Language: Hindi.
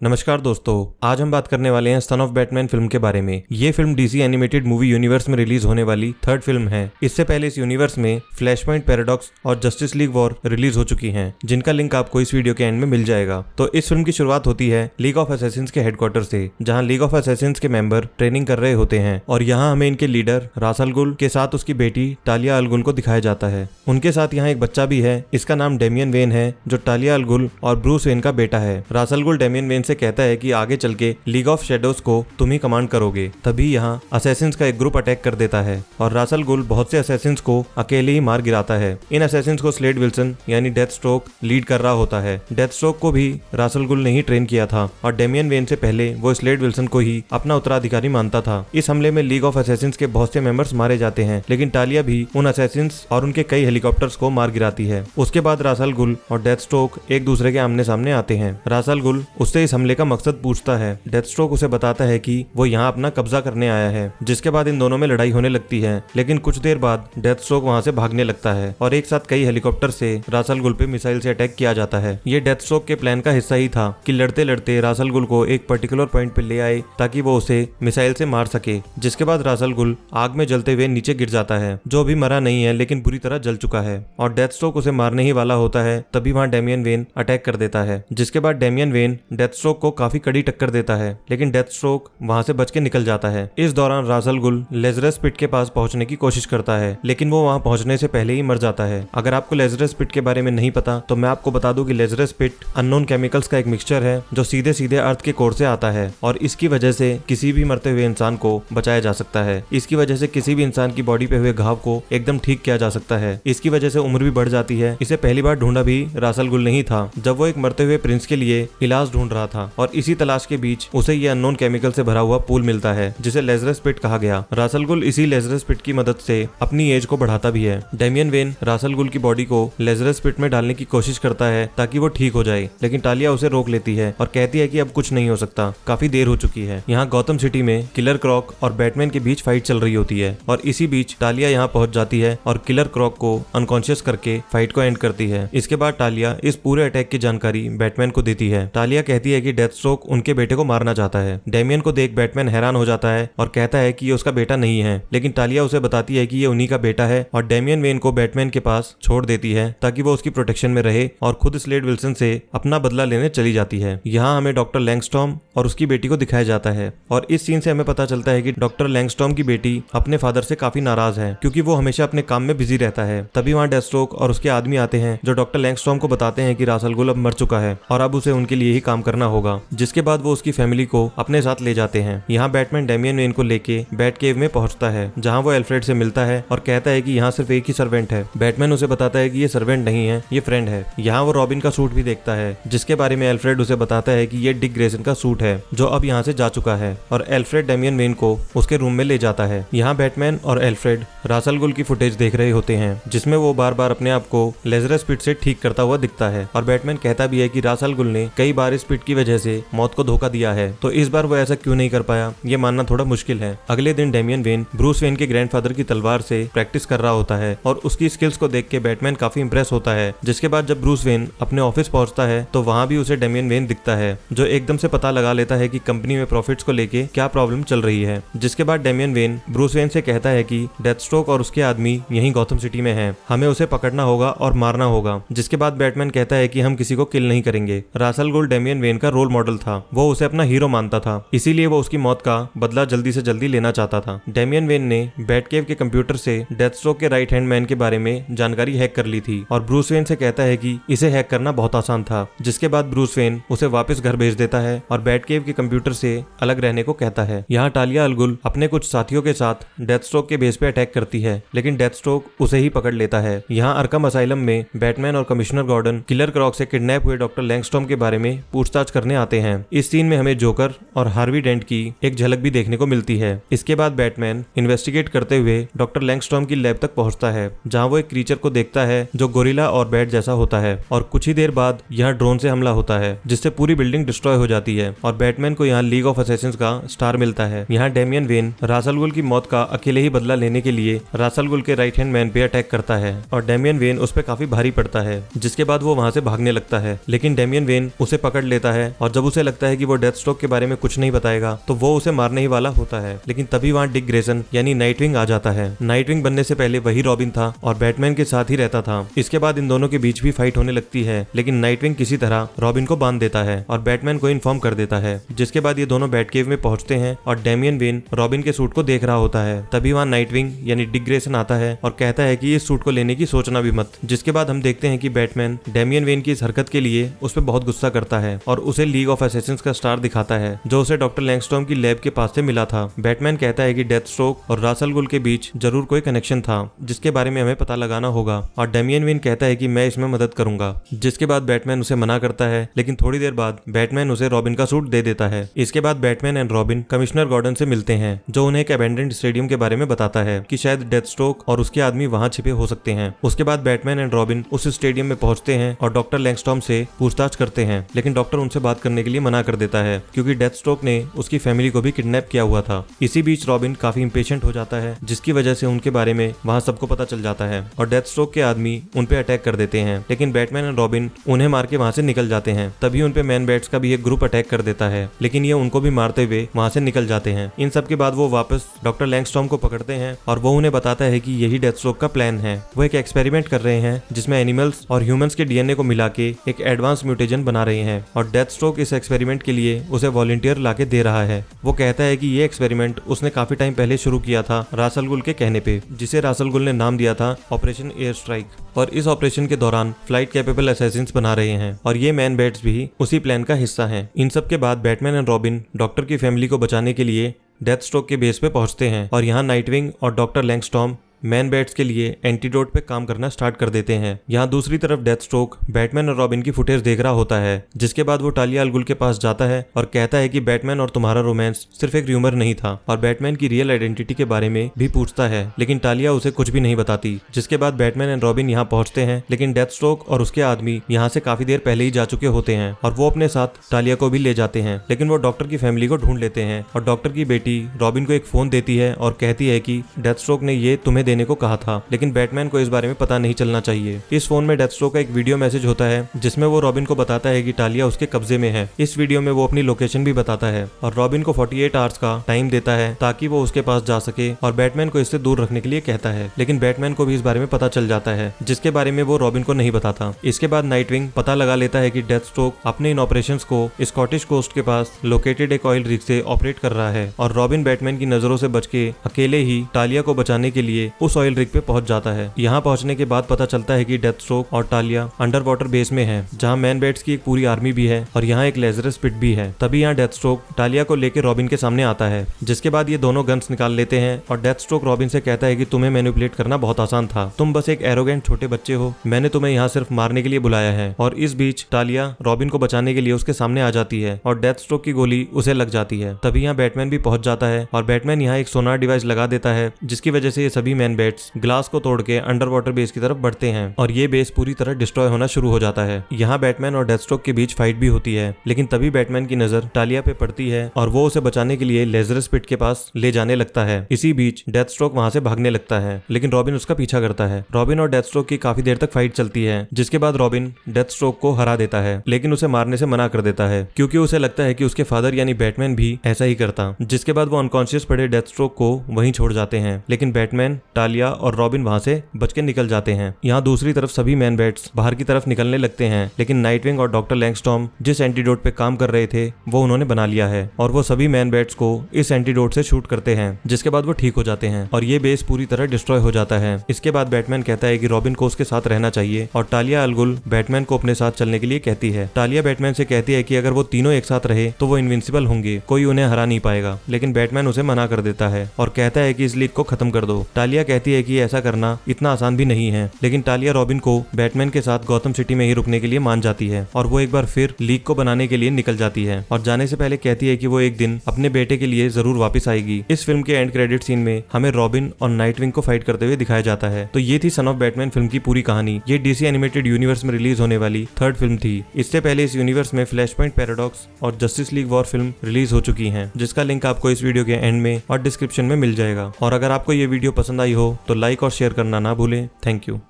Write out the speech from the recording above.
नमस्कार दोस्तों, आज हम बात करने वाले हैं सन ऑफ बैटमैन फिल्म के बारे में। ये film DC animated movie universe में रिलीज होने वाली थर्ड फिल्म है। इससे पहले इस यूनिवर्स में फ्लैश पॉइंट पैराडॉक्स और जस्टिस लीग वॉर रिलीज हो चुकी हैं, जिनका लिंक आपको इस वीडियो के एंड में मिल जाएगा। तो इस फिल्म की शुरुआत होती है लीग ऑफ असैसिन्स के हेडक्वार्टर से, जहाँ लीग ऑफ असैसिन्स के मेंबर ट्रेनिंग कर रहे होते हैं और यहाँ हमें इनके लीडर रास अल गुल के साथ उसकी बेटी टालिया अल गुल को दिखाया जाता है। उनके साथ यहाँ एक बच्चा भी है, इसका नाम डेमियन वेन है, जो टालिया अल गुल और ब्रूस वेन का बेटा है। रास अल गुल डेमियन वेन से कहता है कि आगे चल के लीग ऑफ शैडोज को तुम ही कमांड करोगे। तभी यहाँ असैसिन्स का एक ग्रुप अटैक कर देता है और रास अल गुल बहुत से असैसिन्स को अकेले ही मार गिराता है। इन असैसिन्स को स्लेड विल्सन यानी डेथ स्ट्रोक लीड कर रहा होता है। डेथ स्ट्रोक को भी रास अल गुल ने ही ट्रेन किया था और डेमियन वेन से पहले वो स्लेड विल्सन को ही अपना उत्तराधिकारी मानता था। इस हमले में लीग ऑफ असैसिन्स के बहुत से मेंबर्स मारे जाते हैं, लेकिन टालिया भी उन असैसिन्स और उनके कई हेलीकॉप्टर्स को मार गिराती है। उसके बाद रास अल गुल और डेथ स्ट्रोक एक दूसरे के आमने सामने आते हैं। रास अल गुल उससे इस हमले का मकसद पूछता है। डेथ स्ट्रोक उसे बताता है कि वो यहाँ अपना कब्जा करने आया है, जिसके बाद इन दोनों में लड़ाई होने लगती है। लेकिन कुछ देर बाद डेथ स्ट्रोक वहाँ से भागने लगता है और एक साथ कई हेलीकॉप्टर से रास अल गुल पे मिसाइल से अटैक किया जाता है। ये डेथ स्ट्रोक के प्लान का हिस्सा ही था कि लड़ते लड़ते रास अल गुल को एक पर्टिकुलर पॉइंट पे ले आए ताकि वो उसे मिसाइल से मार सके। जिसके बाद रास अल गुल आग में जलते हुए नीचे गिर जाता है, जो अभी मरा नहीं है लेकिन बुरी तरह जल चुका है और डेथ स्ट्रोक उसे मारने ही वाला होता है। तभी वहाँ डेमियन वेन अटैक कर देता है, जिसके बाद डेमियन वेन डेथ स्ट्रोक को काफी कड़ी टक्कर देता है, लेकिन डेथ स्ट्रोक वहां से बच के निकल जाता है। इस दौरान रास अल गुल लेज़रस पिट के पास पहुंचने की कोशिश करता है, लेकिन वो वहां पहुंचने से पहले ही मर जाता है। अगर आपको लेज़रस पिट के बारे में नहीं पता तो मैं आपको बता दूं कि लेज़रस पिट अननोन केमिकल्स का एक मिक्सचर है जो सीधे सीधे अर्थ के कोर से आता है और इसकी वजह से किसी भी मरते हुए इंसान को बचाया जा सकता है। इसकी वजह से किसी भी इंसान की बॉडी पे हुए घाव को एकदम ठीक किया जा सकता है। इसकी वजह से उम्र भी बढ़ जाती है। इसे पहली बार ढूंढा भी रास अल गुल नहीं था, जब वो एक मरते हुए प्रिंस के लिए इलाज ढूंढ रहा था और इसी तलाश के बीच उसे ये अननोन केमिकल से भरा हुआ पूल मिलता है, जिसे लेज़रस पिट कहा गया। रास अल गुल इसी लेज़रस पिट की मदद से अपनी एज को बढ़ाता भी है। डेमियन वेन रास अल गुल की बॉडी को लेज़रस पिट में डालने की कोशिश करता है ताकि वो ठीक हो जाए, लेकिन टालिया उसे रोक लेती है और कहती है कि अब कुछ नहीं हो सकता, काफी देर हो चुकी है। यहाँ गौतम सिटी में किलर क्रॉक और बैटमैन के बीच फाइट चल रही होती है और इसी बीच टालिया यहाँ पहुंच जाती है और किलर क्रॉक को अनकॉन्शियस करके फाइट को एंड करती है। इसके बाद टालिया इस पूरे अटैक की जानकारी बैटमैन को देती है। टालिया कहती है कि डेथ स्ट्रोक उनके बेटे को मारना चाहता है। डेमियन को देख बैटमैन हैरान हो जाता है और कहता है कि ये उसका बेटा नहीं है, लेकिन टालिया उसे बताती है कि ये उन्हीं का बेटा है और डेमियन वेन को बैटमैन के पास छोड़ देती है ताकि वो उसकी प्रोटेक्शन में रहे और खुद स्लेड विल्सन से अपना बदला लेने चली जाती है। यहाँ हमें डॉक्टर लैंगस्टॉर्म और उसकी बेटी को दिखाया जाता है और इस सीन से हमें पता चलता है कि डॉक्टर लैंगस्टॉर्म की बेटी अपने फादर से काफी नाराज है, क्योंकि वो हमेशा अपने काम में बिजी रहता है। तभी वहाँ डेथ स्ट्रोक और उसके आदमी आते हैं जो डॉक्टर लैंगस्टॉर्म को बताते हैं कि रास अल गुल अब मर चुका है और अब उसे उनके लिए ही काम करना होगा। जिसके बाद वो उसकी फैमिली को अपने साथ ले जाते हैं। यहाँ बैटमैन डेमियन वेन को लेके बैट केव में पहुंचता है, जहाँ वो एल्फ्रेड से मिलता है और कहता है कि यहाँ सिर्फ एक ही सर्वेंट है। बैटमैन उसे बताता है कि ये सर्वेंट नहीं है, ये फ्रेंड है। यहाँ वो रॉबिन का सूट भी देखता है, जिसके बारे में एल्फ्रेड उसे बताता है कि ये डिक ग्रेसन का सूट है जो अब यहाँ से जा चुका है और एल्फ्रेड डेमियन वेन को उसके रूम में ले जाता है। यहाँ बैटमैन और एल्फ्रेड रास अल गुल की फुटेज देख रहे होते हैं, जिसमें वो बार बार अपने आप को लेज़रस पिट से ठीक करता हुआ दिखता है और बैटमैन कहता भी है कि रास अल गुल ने कई बार इस पिट की वजह से मौत को धोखा दिया है, तो इस बार वो ऐसा क्यों नहीं कर पाया, ये मानना थोड़ा मुश्किल है। अगले दिन डेमियन वेन ब्रूस वेन के ग्रैंडफादर की तलवार से प्रैक्टिस कर रहा होता है और उसकी स्किल्स को देख के बैटमैन काफी इंप्रेस होता है। जिसके बाद जब ब्रूस वेन अपने ऑफिस पहुंचता है तो वहाँ भी उसे डेमियन वेन दिखता है, जो एकदम से पता लगा लेता है कि कंपनी में प्रॉफिट्स को लेके क्या प्रॉब्लम चल रही है। जिसके बाद डेमियन वेन ब्रूस वेन से कहता है कि डेथ स्ट्रोक और उसके आदमी यहीं गौतम सिटी में हैं, हमें उसे पकड़ना होगा और मारना होगा। जिसके बाद बैटमैन कहता है कि हम किसी को किल नहीं करेंगे। रास अल गुल डेमियन वेन का रोल मॉडल था, वो उसे अपना हीरो मानता था, इसीलिए वो उसकी मौत का बदला जल्दी से जल्दी लेना चाहता था। डेमियन वेन ने बैटकेव के कंप्यूटर से डेथ स्ट्रोक के राइट हैंड मैन के बारे में जानकारी हैक कर ली थी और ब्रूस वेन से कहता है कि इसे हैक करना बहुत आसान था। जिसके बाद ब्रूस वेन उसे वापस घर भेज देता है और बैटकेव के कंप्यूटर से अलग रहने को कहता है। यहाँ टालिया अल गुल अपने कुछ साथियों के साथ डेथ स्ट्रोक के बेस पे अटैक करती है, लेकिन डेथ स्ट्रोक उसे ही पकड़ लेता है। यहाँ अर्कम असाइलम में बैटमैन और कमिश्नर गॉर्डन किलर क्रॉक से किडनैप हुए डॉक्टर लैंगस्टॉर्म के बारे में पूछताछ करने आते हैं। इस सीन में हमें जोकर और हार्वी डेंट की एक झलक भी देखने को मिलती है। इसके बाद बैटमैन इन्वेस्टिगेट करते हुए डॉक्टर लैंगस्टॉर्म की लैब तक पहुंचता है, जहां वो एक क्रीचर को देखता है जो गोरिल्ला और बैट जैसा होता है और कुछ ही देर बाद यहाँ ड्रोन से हमला होता है, जिससे पूरी बिल्डिंग डिस्ट्रॉय हो जाती है और बैटमैन को यहाँ लीग ऑफ असैसिन्स का स्टार मिलता है। यहाँ डेमियन वेन रास अल गुल की मौत का अकेले ही बदला लेने के लिए रास अल गुल के राइट हैंड मैन पे अटैक करता है और डेमियन वेन उस पर काफी भारी पड़ता है। जिसके बाद वो वहां से भागने लगता है, लेकिन डेमियन वेन उसे पकड़ लेता है है और जब उसे लगता है कि वो डेथस्ट्रोक के बारे में कुछ नहीं बताएगा तो वो उसे मारने ही वाला होता है। लेकिन तभी वहाँ डिक ग्रेसन यानी नाइटविंग आ जाता है। नाइटविंग बनने से पहले वही रॉबिन था और बैटमैन के साथ ही रहता था। इसके बाद इन दोनों के बीच भी फाइट होने लगती है, लेकिन नाइटविंग किसी तरह रॉबिन को बांध देता है और बैटमैन को इन्फॉर्म कर देता है। जिसके बाद ये दोनों बैटकेव में पहुंचते हैं और डेमियन वेन रॉबिन के सूट को देख रहा होता है। तभी वहाँ नाइटविंग यानी डिक ग्रेसन आता है और कहता है कि इस सूट को लेने की सोचना भी मत। जिसके बाद हम देखते हैं कि बैटमैन डेमियन वेन की इस हरकत के लिए उस पर बहुत गुस्सा करता है और उसे लीग ऑफ असैसिन्स का स्टार दिखाता है जो उसे डॉक्टर लैंगस्टॉर्म की लैब के पास से मिला था। बैटमैन कहता है कि डेथस्ट्रोक और रास अल गुल के बीच जरूर कोई कनेक्शन था जिसके बारे में हमें पता लगाना होगा और डेमियन वेन कहता है कि मैं इसमें मदद करूंगा। जिसके बाद बैटमैन उसे मना करता है, लेकिन थोड़ी देर बाद बैटमैन उसे रॉबिन का सूट दे देता है। इसके बाद Batman and Robin Commissioner Gordon से मिलते हैं जो उन्हें एक अबैंडन्ड स्टेडियम के बारे में बताता है कि शायद डेथस्ट्रोक और उसके आदमी वहां छिपे हो सकते हैं। उसके बाद बैटमैन एंड रॉबिन उस स्टेडियम में पहुंचते हैं और डॉक्टर लैंगस्टॉर्म से पूछताछ करते हैं, लेकिन डॉक्टर उनसे बात करने के लिए मना कर देता है क्योंकि डेथस्ट्रोक ने उसकी फैमिली को भी किडनैप किया हुआ था। इसी बीच रॉबिन काफी इंपेशेंट हो जाता है जिसकी वजह से उनके बारे में वहां सबको पता चल जाता है और डेथस्ट्रोक के आदमी उन पे अटैक कर देते हैं, लेकिन बैटमैन एंड रॉबिन उन्हें मार के वहां से निकल जाते हैं। तभी उन पे मैन बैट्स का भी एक ग्रुप अटैक कर देता है, लेकिन ये उनको भी मारते हुए वहां से निकल जाते हैं। इन सब के बाद वो वापस डॉक्टर लैंगस्टॉर्म को पकड़ते हैं और वो उन्हें बताता है कि यही डेथस्ट्रोक का प्लान है। वो एक एक्सपेरिमेंट कर रहे हैं जिसमें एनिमल्स और ह्यूमंस के डीएनए को मिला के एक एडवांस म्यूटेजन बना रहे हैं और डेथस्ट्रोक इस एक्सपेरिमेंट के लिए उसे वॉलंटियर लाके दे रहा है। वो कहता है कि ये एक्सपेरिमेंट उसने काफी टाइम पहले शुरू किया था रास अल गुल के कहने पे, जिसे रास अल गुल ने नाम दिया था ऑपरेशन एयर स्ट्राइक, और इस ऑपरेशन के दौरान फ्लाइट कैपेबल असैसिन्स बना रहे हैं और ये मैन बैट्स भी उसी प्लान का हिस्सा हैं। इन सब के बाद बैटमैन एंड रॉबिन डॉक्टर की फैमिली को बचाने के लिए डेथस्ट्रोक के बेस पे पहुंचते हैं और यहाँ नाइटविंग और डॉक्टर लैंगस्टॉर्म मैन बैट्स के लिए एंटीडोट पे काम करना स्टार्ट कर देते हैं। यहाँ दूसरी तरफ डेथस्ट्रोक बैटमैन और रॉबिन की फुटेज देख रहा होता है। जिसके बाद वो टालिया अल गुल के पास जाता है और कहता है कि बैटमैन और तुम्हारा रोमांस सिर्फ एक र्यूमर नहीं था और बैटमैन की रियल आइडेंटिटी के बारे में भी पूछता है, लेकिन टालिया उसे कुछ भी नहीं बताती। जिसके बाद बैटमैन एंड रॉबिन यहाँ पहुंचते हैं, लेकिन डेथस्ट्रोक और उसके आदमी यहाँ से काफी देर पहले ही जा चुके होते हैं और वो अपने साथ टालिया को भी ले जाते हैं। लेकिन वो डॉक्टर की फैमिली को ढूंढ लेते हैं और डॉक्टर की बेटी रॉबिन को एक फोन देती है और कहती है कि डेथस्ट्रोक ने ये तुम्हें देने को कहा था, लेकिन बैटमैन को इस बारे में पता नहीं चलना चाहिए। इस फोन में डेथस्ट्रोक का एक वीडियो मैसेज होता है जिसमें वो रॉबिन को बताता है कि टालिया उसके कब्जे में है। इस वीडियो में वो अपनी लोकेशन भी बताता है और रॉबिन को 48 आवर्स का टाइम देता है ताकि वो उसके पास जा सके और बैटमैन को इससे दूर रखने के लिए कहता है, लेकिन बैटमैन को भी इस बारे में पता चल जाता है जिसके बारे में वो रॉबिन को नहीं बताता। इसके बाद नाइटविंग पता लगा लेता है कि डेथस्ट्रोक अपने इन ऑपरेशंस को स्कॉटिश कोस्ट के पास लोकेटेड एक ऑयल रिग से ऑपरेट कर रहा है और रॉबिन बैटमैन की नजरों से बच के अकेले ही टालिया को बचाने के लिए उस ऑयल रिग पे पहुंच जाता है। यहाँ पहुंचने के बाद पता चलता है कि डेथस्ट्रोक और टालिया अंडर वाटर बेस में है जहाँ मैन बैट्स की एक पूरी आर्मी भी है और यहाँ एक लेजरस पिट भी है। तभी यहाँ डेथस्ट्रोक टालिया को लेकर रॉबिन के सामने आता है, जिसके बाद ये दोनों गन्स निकाल लेते हैं और डेथस्ट्रोक रॉबिन से कहता है कि तुम्हें मैनिपुलेट करना बहुत आसान था, तुम बस एक एरोगेंट छोटे बच्चे हो, मैंने तुम्हें यहाँ सिर्फ मारने के लिए बुलाया है। और इस बीच टालिया रॉबिन को बचाने के लिए उसके सामने आ जाती है और डेथस्ट्रोक की गोली उसे लग जाती है। तभी यहाँ बैटमैन भी पहुंच जाता है और बैटमैन यहाँ एक सोनार डिवाइस लगा देता है जिसकी वजह से ये सभी मैन बैट्स ग्लास को तोड़ के अंडर वाटर बेस की तरफ बढ़ते हैं और ये बेस पूरी तरह डिस्ट्रॉय होना शुरू हो जाता है। यहाँ बैटमैन और डेथस्ट्रोक के बीच फाइट भी होती है, लेकिन तभी बैटमैन की नजर टालिया पे पड़ती है और वो उसे बचाने के लिए लेजरस पिट के पास ले जाने लगता है। इसी बीच डेथस्ट्रोक वहां से भागने लगता है, लेकिन रॉबिन उसका पीछा करता है। रॉबिन और डेथस्ट्रोक की काफी देर तक फाइट चलती है, जिसके बाद रॉबिन डेथस्ट्रोक को हरा देता है, लेकिन उसे मारने से मना कर देता है क्योंकि उसे लगता है कि उसके फादर यानी बैटमैन भी ऐसा ही करता। जिसके बाद वो अनकॉन्शियस पड़े डेथस्ट्रोक को वहीं छोड़ जाते हैं, लेकिन बैटमैन, टालिया और रॉबिन वहां से बच के निकल जाते हैं। यहाँ दूसरी तरफ सभी मैन बैट्स बाहर की तरफ निकलने लगते हैं, लेकिन नाइटविंग और डॉक्टर लैंगस्टॉर्म जिस एंटीडोट पे काम कर रहे थे वो उन्होंने बना लिया है और वो सभी मैन बैट्स को इस एंटीडोट से शूट करते हैं, जिसके बाद वो ठीक हो जाते हैं और ये बेस पूरी तरह डिस्ट्रॉय हो जाता है। इसके बाद बैटमैन कहता है कि रॉबिन को उसके साथ रहना चाहिए और टालिया अल गुल बैटमैन को अपने साथ चलने के लिए कहती है। टालिया बैटमैन से कहती है कि अगर वो तीनों एक साथ रहे तो वो इनविंसिबल होंगे, कोई उन्हें हरा नहीं पाएगा, लेकिन बैटमैन उसे मना कर देता है और कहता है कि इस लीग को खत्म कर दो। टालिया कहती है कि ऐसा करना इतना आसान भी नहीं है, लेकिन टालिया रॉबिन को बैटमैन के साथ गौतम सिटी में ही रुकने के लिए मान जाती है और वो एक बार फिर लीग को बनाने के लिए निकल जाती है और जाने से पहले कहती है कि वो एक दिन अपने बेटे के लिए जरूर वापस आएगी। इस फिल्म के एंड क्रेडिट सीन में हमें रॉबिन और नाइटविंग को फाइट करते हुए दिखाया जाता है। तो ये थी सन ऑफ बैटमैन फिल्म की पूरी कहानी। ये डीसी एनिमेटेड यूनिवर्स में रिलीज होने वाली थर्ड फिल्म थी। इससे पहले इस यूनिवर्स में फ्लैश पॉइंट पैराडॉक्स और justice league war film release हो चुकी है, जिसका लिंक आपको इस वीडियो के एंड में और डिस्क्रिप्शन में मिल जाएगा। और अगर आपको ये वीडियो पसंद आई हो तो लाइक और शेयर करना ना भूलें। Thank you.